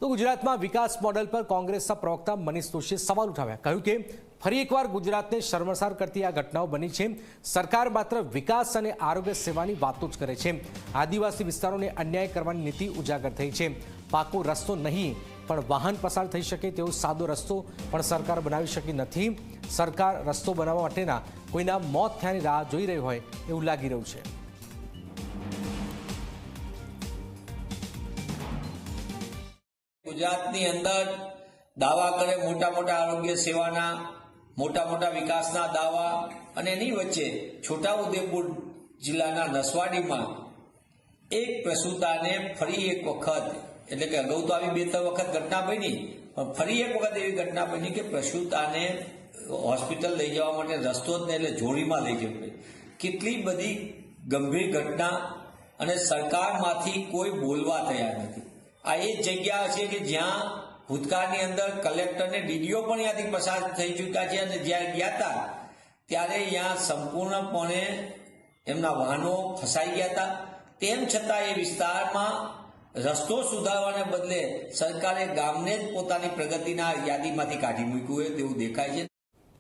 તો ગુજરાતમાં વિકાસ મોડેલ પર કોંગ્રેસના પ્રવક્તા મનીષ દોશીએ સવાલ ઉઠાવ્યા, કહ્યું કે ફરી એકવાર ગુજરાતને શર્મસાર કરતી આ ઘટનાઓ બની છે। સરકાર માત્ર વિકાસ અને આરોગ્ય સેવાની વાતો જ કરે છે। આદિવાસી વિસ્તારોને અન્યાય કરવાની નીતિ ઉજાગર થઈ છે। પાકો રસ્તો નહીં પણ વાહન પસાર થઈ શકે તેવો સાદો રસ્તો પણ સરકાર બનાવી શકી નથી। સરકાર રસ્તો બનાવવા માટેના કોઈના મોત થયાની રાહ જોઈ રહી હોય એવું લાગી રહ્યું છે। ગુજરાતની અંદર દાવા કરે મોટા મોટા આરોગ્ય સેવાના, મોટા મોટા વિકાસના દાવા, અને એની વચ્ચે છોટાઉદેપુર જિલ્લાના નસવાડીમાં એક પ્રસૂતાને ફરી એક વખત, એટલે કે અગાઉ તો આવી 2-3 વખત ઘટના બની, પણ ફરી એક વખત એવી ઘટના બની કે પ્રસૂતાને હોસ્પિટલ લઈ જવા માટે રસ્તો જ નહીં, એટલે જોડીમાં લઈ જવું પડે। કેટલી બધી ગંભીર ઘટના, અને સરકારમાંથી કોઈ બોલવા તૈયાર નથી। આ એ જગ્યા છે કે જ્યાં ભૂતકાળની અંદર કલેક્ટર ને ડીડીઓ પણ ત્યાંથી પસાર થઈ ચૂક્યા છે, અને જ્યાં ગયા હતા ત્યારે ત્યાં સંપૂર્ણપણે એમના વાહનો ફસાઈ ગયા હતા। તેમ છતાં એ વિસ્તારમાં રસ્તો સુધારવાને બદલે સરકારે ગામને જ પોતાની પ્રગતિના યાદીમાંથી કાઢી મૂક્યું હોય તેવું દેખાય છે।